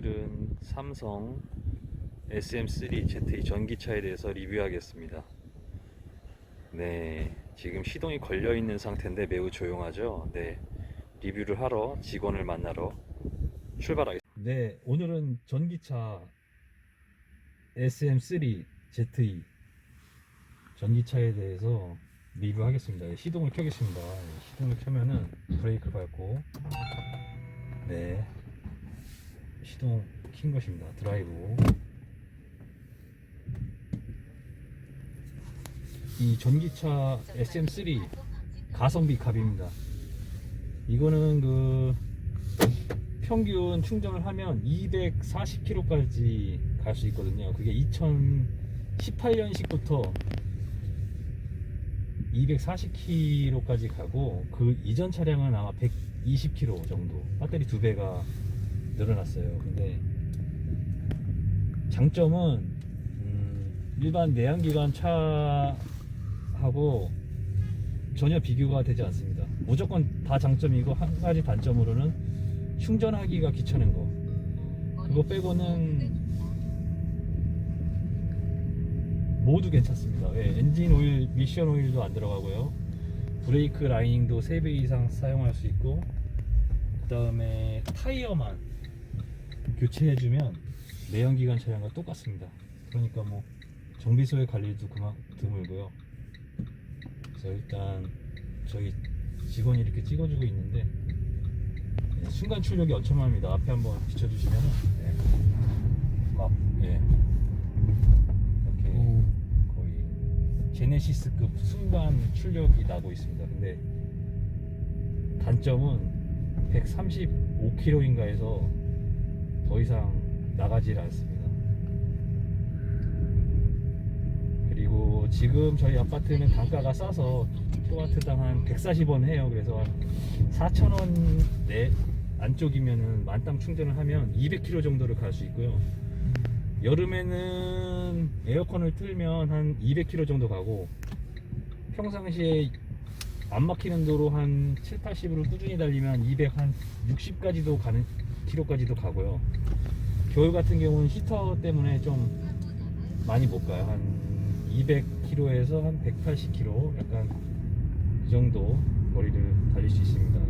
오늘은 삼성 SM3 ZE 전기차에 대해서 리뷰하겠습니다. 네, 지금 시동이 걸려 있는 상태인데 매우 조용하죠. 네, 리뷰를 하러 직원을 만나러 출발하겠습니다. 네, 오늘은 전기차 SM3 ZE 전기차에 대해서 리뷰하겠습니다. 시동을 켜겠습니다. 시동을 켜면은 브레이크 밟고, 네, 시동 킨 것입니다. 드라이브. 이 전기차 SM3 가성비 값입니다. 이거는 그 평균 충전을 하면 240km까지 갈 수 있거든요. 그게 2018년식부터 240km까지 가고, 그 이전 차량은 아마 120km 정도, 배터리 2배가 늘어났어요. 근데 장점은 일반 내연기관 차하고 전혀 비교가 되지 않습니다. 무조건 다 장점이고, 한 가지 단점으로는 충전하기가 귀찮은 거, 그거 빼고는 모두 괜찮습니다. 예, 엔진 오일, 미션 오일도 안 들어가고요. 브레이크 라이닝도 3배 이상 사용할 수 있고, 그 다음에 타이어만 교체해주면 내연기관 차량과 똑같습니다. 그러니까 뭐 정비소에 갈 일도 그만 드물고요. 그래서 일단 저희 직원이 이렇게 찍어주고 있는데, 네, 순간 출력이 엄청납니다. 앞에 한번 비춰주시면, 네, 막, 예, 이렇게 거의 제네시스급 순간 출력이 나고 있습니다. 근데 단점은 135km인가 해서 더 이상 나가질 않습니다. 그리고 지금 저희 아파트는 단가가 싸서 킬로와트당 한 140원 해요. 그래서 4,000원 내 안쪽이면은 만땅 충전을 하면 200km 정도를 갈 수 있고요. 여름에는 에어컨을 틀면 한 200km 정도 가고, 평상시에 안 막히는 도로 한 7, 80으로 꾸준히 달리면 260까지도 가는 킬로까지도 가고요. 겨울 같은 경우는 히터 때문에 좀 많이 못 가요. 한 200km에서 한 180km, 약간 그 정도 거리를 달릴 수 있습니다.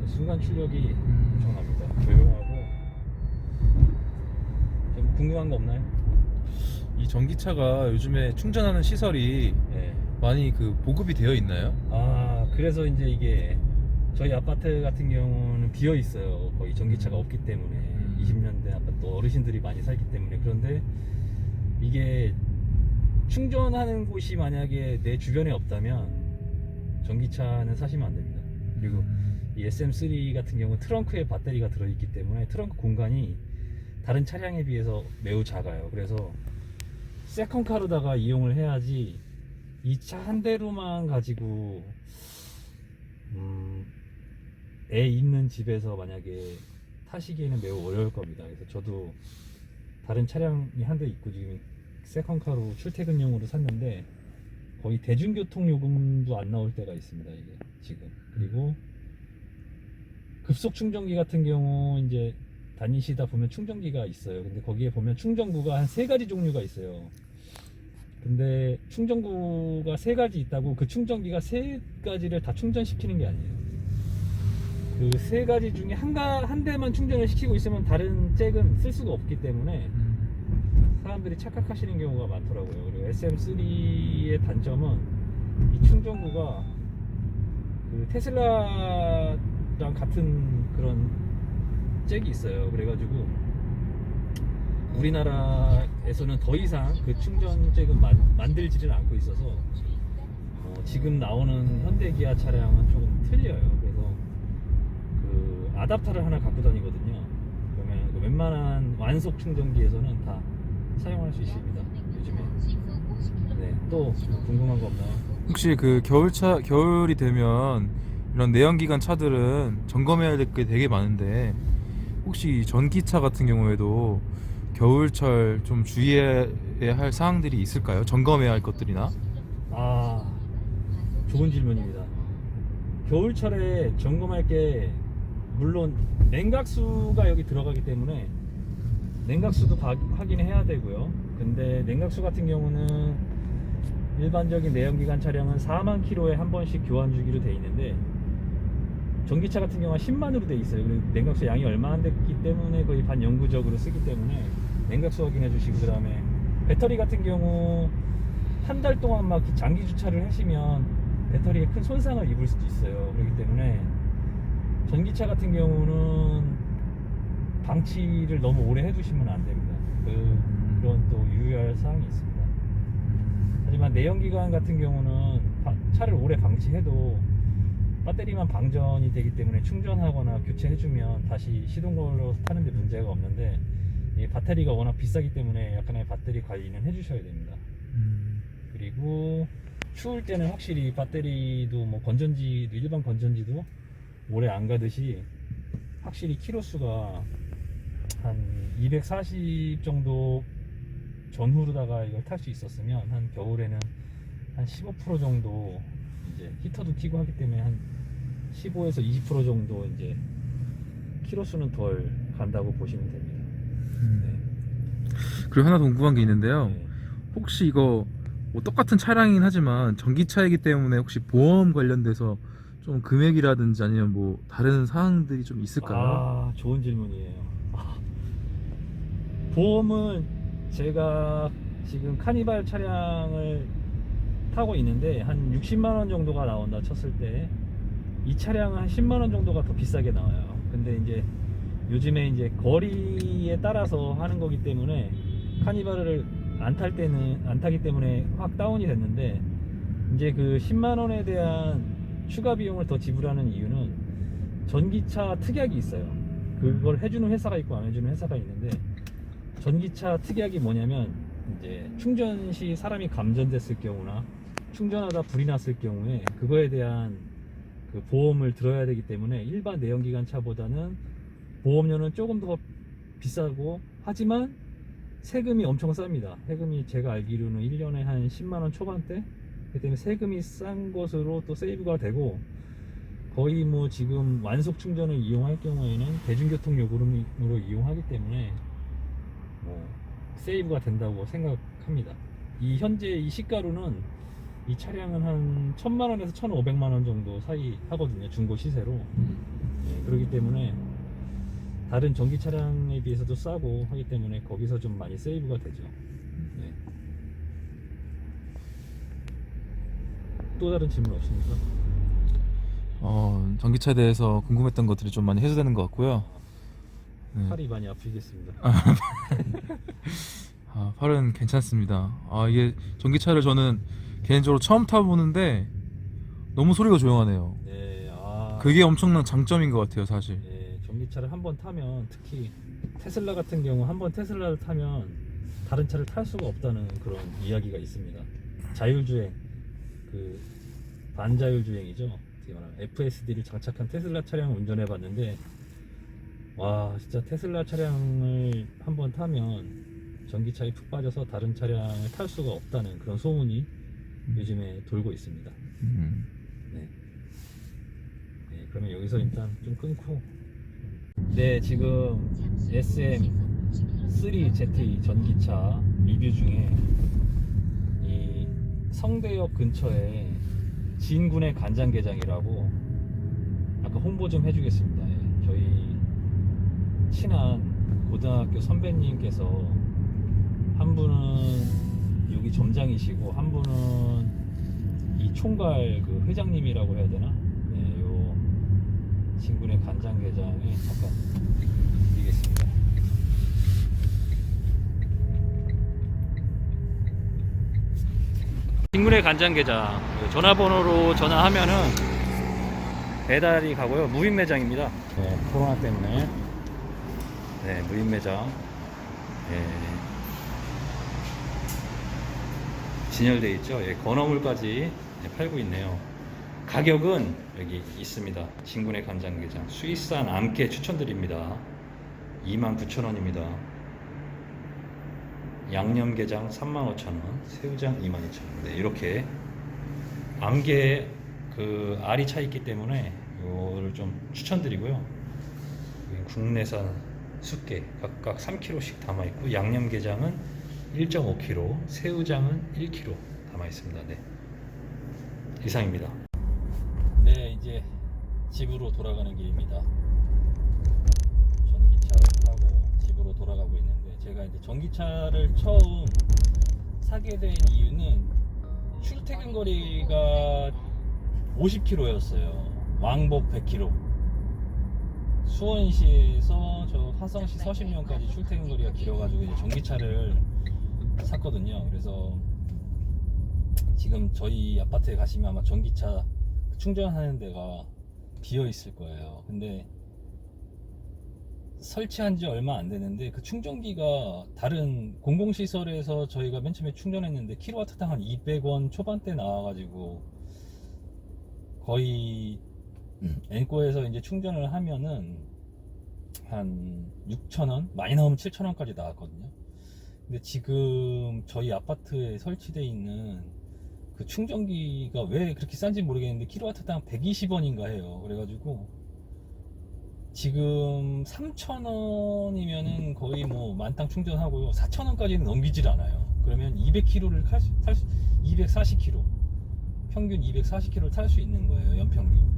순간 출력이 엄청납니다. 조용하고. 좀 궁금한 거 없나요? 이 전기차가 요즘에 충전하는 시설이, 네. 많이 그 보급이 되어 있나요? 아, 그래서 이제 이게 저희 아파트 같은 경우는 비어 있어요. 거의 전기차가 없기 때문에. 20년 된 아파트, 또 어르신들이 많이 살기 때문에. 그런데 이게 충전하는 곳이 만약에 내 주변에 없다면 전기차는 사시면 안 됩니다. 그리고 이 SM3 같은 경우 트렁크에 배터리가 들어있기 때문에 트렁크 공간이 다른 차량에 비해서 매우 작아요. 그래서 세컨카로다가 이용을 해야지, 이 차 한 대로만 가지고 애 있는 집에서 만약에 타시기에는 매우 어려울 겁니다. 그래서 저도 다른 차량이 한 대 있고 지금 세컨카로 출퇴근용으로 샀는데 거의 대중교통 요금도 안 나올 때가 있습니다, 이게 지금. 그리고 급속 충전기 같은 경우 이제 다니시다 보면 충전기가 있어요. 근데 거기에 보면 충전구가 한 3가지 종류가 있어요. 근데 충전구가 3가지 있다고 그 충전기가 3가지를 다 충전시키는 게 아니에요. 그 3가지 중에 한 대만 충전을 시키고 있으면 다른 잭은 쓸 수가 없기 때문에 사람들이 착각하시는 경우가 많더라고요. 그리고 SM3의 단점은 이 충전구가 그 테슬라랑 같은 그런 잭이 있어요. 그래가지고 우리나라에서는 더 이상 그 충전 잭은 만들지를 않고 있어서 지금 나오는 현대기아 차량은 조금 틀려요. 그래서 그 아답터를 하나 갖고 다니거든요. 그러면 그 웬만한 완속 충전기에서는 다 사용할 수 있습니다, 요즘에. 네, 또 궁금한 거 없나요? 혹시 그 겨울이 되면 이런 내연기관 차들은 점검해야 될 게 되게 많은데, 혹시 전기차 같은 경우에도 겨울철 좀 주의해야 할 사항들이 있을까요? 점검해야 할 것들이나? 좋은 질문입니다. 겨울철에 점검할 게 물론 냉각수가 여기 들어가기 때문에 냉각수도 확인해야 되고요. 근데 냉각수 같은 경우는 일반적인 내연기관 차량은 4만 킬로에 한 번씩 교환 주기로 돼 있는데 전기차 같은 경우는 10만으로 돼 있어요. 그리고 냉각수 양이 얼마 안 됐기 때문에 거의 반영구적으로 쓰기 때문에 냉각수 확인해 주시고, 그 다음에 배터리 같은 경우 한 달 동안 막 장기 주차를 하시면 배터리에 큰 손상을 입을 수도 있어요. 그렇기 때문에 전기차 같은 경우는 방치를 너무 오래 해두시면 안 됩니다. 그런 또 유의할 사항이 있습니다. 하지만 내연기관 같은 경우는 차를 오래 방치해도 배터리만 방전이 되기 때문에 충전하거나 교체해주면 다시 시동 걸어서 타는데 문제가 없는데, 이 배터리가 워낙 비싸기 때문에 약간의 배터리 관리는 해주셔야 됩니다. 그리고 추울 때는 확실히 배터리도 뭐 건전지도, 일반 건전지도 오래 안 가듯이 확실히 키로수가 한 240 정도 전후로다가 이걸 탈 수 있었으면 한 겨울에는 한 15% 정도 이제 히터도 켜고 하기 때문에 한 15에서 20% 정도 이제 키로수는 덜 간다고 보시면 됩니다. 그리고 하나 더 궁금한 게 있는데요. 네. 혹시 이거 뭐 똑같은 차량이긴 하지만 전기차이기 때문에 혹시 보험 관련돼서 좀 금액이라든지 아니면 뭐 다른 사항들이 좀 있을까요? 아, 좋은 질문이에요. 보험은 제가 지금 카니발 차량을 타고 있는데 한 60만원 정도가 나온다 쳤을 때 이 차량은 한 10만원 정도가 더 비싸게 나와요. 근데 이제 요즘에 이제 거리에 따라서 하는 거기 때문에 카니발을 안 타기 때문에 확 다운이 됐는데, 이제 그 10만원에 대한 추가 비용을 더 지불하는 이유는 전기차 특약이 있어요. 그걸 해주는 회사가 있고 안 해주는 회사가 있는데, 전기차 특약이 뭐냐면 이제 충전 시 사람이 감전됐을 경우나 충전하다 불이 났을 경우에 그거에 대한 그 보험을 들어야 되기 때문에 일반 내연기관 차보다는 보험료는 조금 더 비싸고, 하지만 세금이 엄청 쌉니다. 세금이 제가 알기로는 1년에 한 10만원 초반대? 그렇기 때문에 세금이 싼 것으로 또 세이브가 되고, 거의 뭐 지금 완속 충전을 이용할 경우에는 대중교통 요금으로 이용하기 때문에 뭐 세이브가 된다고 생각합니다. 이 현재 이 시가로는 이 차량은 한 1000만원에서 1500만원 정도 사이 하거든요, 중고 시세로. 네, 그렇기 때문에 다른 전기 차량에 비해서도 싸고 하기 때문에 거기서 좀 많이 세이브가 되죠. 네. 또 다른 질문 없습니까? 전기차에 대해서 궁금했던 것들이 좀 많이 해소되는 것 같고요. 네. 팔이 많이 아프겠습니다. 팔은 괜찮습니다. 이게 전기차를 저는 개인적으로 처음 타보는데 너무 소리가 조용하네요. 네, 그게 엄청난 장점인 것 같아요, 사실. 네, 전기차를 한번 타면, 특히 테슬라 같은 경우 한번 테슬라를 타면 다른 차를 탈 수가 없다는 그런 이야기가 있습니다. 자율주행, 그 반자율주행이죠. 어떻게 말하면 FSD를 장착한 테슬라 차량을 운전해 봤는데, 와, 진짜 테슬라 차량을 한번 타면 전기차에 푹 빠져서 다른 차량을 탈 수가 없다는 그런 소문이 요즘에 돌고 있습니다. 네. 네, 그러면 여기서 일단 좀 끊고. 네, 지금 SM3ZE 전기차 리뷰 중에 이 성대역 근처에 진군의 간장게장이라고 아까 홍보 좀 해주겠습니다. 예, 저희 친한 고등학교 선배님께서, 한 분은 여기 점장이시고 한 분은 이 총괄 그 회장님이라고 해야 되나? 네, 요 진군의 간장게장에 잠깐 드리겠습니다. 진군의 간장게장 전화번호로 전화하면은 배달이 가고요. 무인 매장입니다. 네, 코로나 때문에. 네, 무인 매장. 네. 진열되어 있죠. 예, 건어물까지 팔고 있네요. 가격은 여기 있습니다. 진군의 간장게장 수입산 암캐 추천드립니다. 29,000원입니다. 양념게장 35,000원, 새우장 22,000원. 네, 이렇게 암게 그 알이 차 있기 때문에 이거를 좀 추천드리고요. 여기 국내산 숙게 각각 3kg씩 담아 있고 양념게장은 1.5kg, 새우장은 1kg 담아 있습니다. 네. 이상입니다. 네, 이제 집으로 돌아가는 길입니다. 전기차를 타고 집으로 돌아가고 있는데, 제가 이제 전기차를 처음 사게 된 이유는 출퇴근 거리가 50km였어요. 왕복 100km. 수원시에서 저 화성시 서신면까지 출퇴근 거리가 길어가지고 이제 전기차를 샀거든요. 그래서 지금 저희 아파트에 가시면 아마 전기차 충전하는 데가 비어 있을 거예요. 근데 설치한 지 얼마 안 되는데 그 충전기가 다른 공공시설에서 저희가 맨 처음에 충전했는데 킬로와트당 한 200원 초반대 나와가지고 거의 엔코에서 이제 충전을 하면은 한 6,000원, 많이 나오면 7,000원까지 나왔거든요. 근데 지금 저희 아파트에 설치되어 있는 그 충전기가 왜 그렇게 싼지 모르겠는데 킬로와트당 120원인가 해요. 그래가지고 지금 3,000원이면은 거의 뭐 만땅 충전하고요. 4,000원까지는 넘기질 않아요. 그러면 200km를 240km, 평균 240km를 탈 수 있는 거예요. 연평균.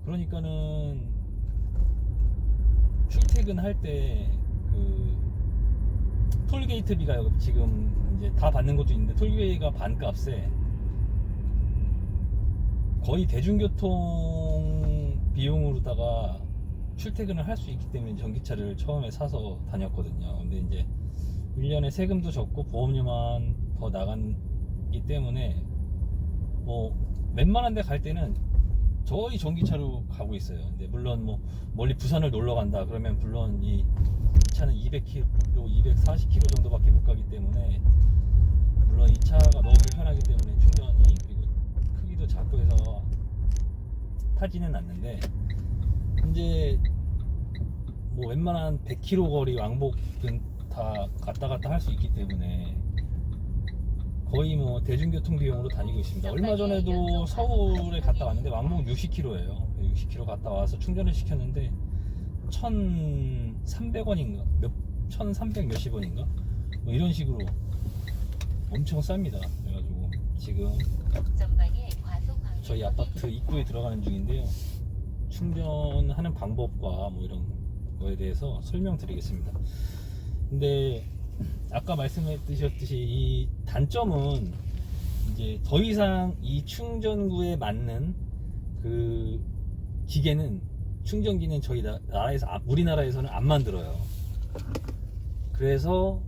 그러니까는 출퇴근할 때 그 톨게이트비가 지금 이제 다 받는 것도 있는데 톨게이트가 반값에 거의 대중교통 비용으로다가 출퇴근을 할 수 있기 때문에 전기차를 처음에 사서 다녔거든요. 근데 이제 1년에 세금도 적고 보험료만 더 나가기 때문에 뭐 웬만한 데 갈 때는 저희 전기차로 가고 있어요. 근데 물론 뭐 멀리 부산을 놀러 간다 그러면 물론 이 차는 200km, 240km 정도밖에 못 가기 때문에 물론 이 차가 너무 불편하기 때문에 충전이, 그리고 크기도 작고 해서 타지는 않는데, 이제 뭐 웬만한 100km 거리 왕복은 다 갔다 갔다 할 수 있기 때문에 거의 뭐 대중교통 비용으로 다니고 있습니다. 얼마 전에도 서울에 갔다 왔는데 왕복 60km예요. 60km 갔다 와서 충전을 시켰는데 1,300원인가? 1,300 몇십 원인가? 뭐 이런 식으로 엄청 쌉니다. 그래가지고 지금 저희 아파트 입구에 들어가는 중인데요. 충전하는 방법과 뭐 이런 거에 대해서 설명드리겠습니다. 근데 아까 말씀드렸듯이 이 단점은 이제 더 이상 이 충전구에 맞는 그 기계는, 충전기는 저희 나라에서, 우리나라에서는 안 만들어요. 그래서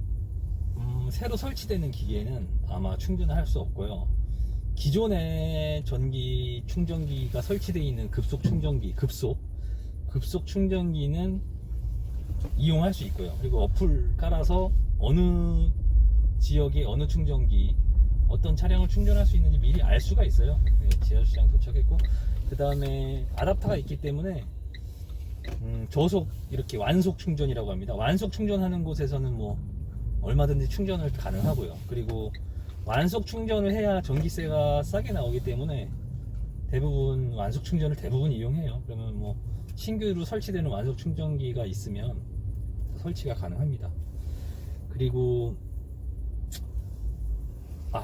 새로 설치되는 기계는 아마 충전을 할 수 없고요. 기존의 전기 충전기가 설치되어 있는 급속 충전기, 급속 충전기는 이용할 수 있고요. 그리고 어플 깔아서 어느 지역에 어느 충전기, 어떤 차량을 충전할 수 있는지 미리 알 수가 있어요. 네, 지하주차장 도착했고, 그 다음에 아답터가 있기 때문에 저속, 이렇게 완속 충전이라고 합니다. 완속 충전하는 곳에서는 뭐 얼마든지 충전을 가능하고요. 그리고 완속 충전을 해야 전기세가 싸게 나오기 때문에 대부분 완속 충전을 대부분 이용해요. 그러면 뭐 신규로 설치되는 완속 충전기가 있으면 설치가 가능합니다. 그리고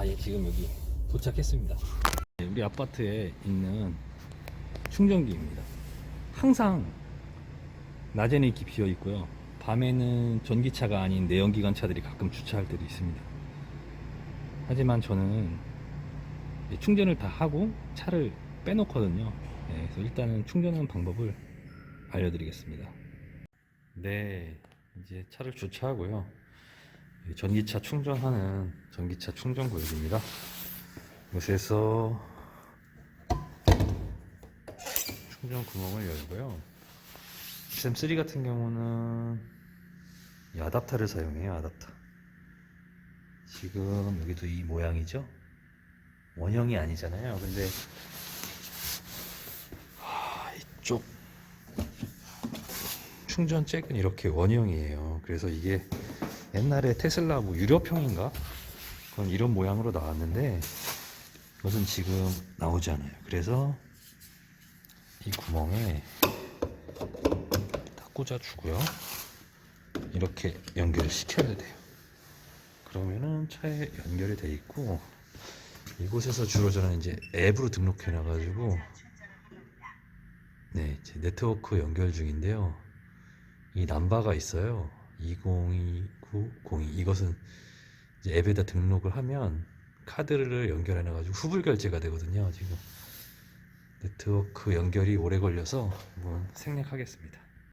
예, 지금 여기 도착했습니다. 네, 우리 아파트에 있는 충전기입니다. 항상 낮에는 이렇게 비어 있고요. 밤에는 전기차가 아닌 내연기관 차들이 가끔 주차할 때도 있습니다. 하지만 저는 충전을 다 하고 차를 빼놓거든요. 네, 그래서 일단은 충전하는 방법을 알려드리겠습니다. 네, 이제 차를 주차하고요. 전기차 충전하는 전기차 충전 구역입니다. 이곳에서 충전 구멍을 열고요. SM3 같은 경우는 이 아답터를 사용해요. 아답터. 지금 여기도 이 모양이죠. 원형이 아니잖아요. 근데 이쪽 충전 잭은 이렇게 원형이에요. 그래서 이게 옛날에 테슬라 뭐 유럽형인가? 그건 이런 모양으로 나왔는데 이것은 지금 나오지 않아요. 그래서 이 구멍에 꽂아주고요. 이렇게 연결을 시켜야 돼요. 그러면은 차에 연결이 돼 있고, 이곳에서 주로 저는 이제 앱으로 등록해 놔가지고 네, 이제 네트워크 연결 중인데요. 이 남바가 있어요. 202902. 이것은 이제 앱에다 등록을 하면 카드를 연결해 놔가지고 후불 결제가 되거든요. 지금 네트워크 연결이 오래 걸려서 한번 생략하겠습니다.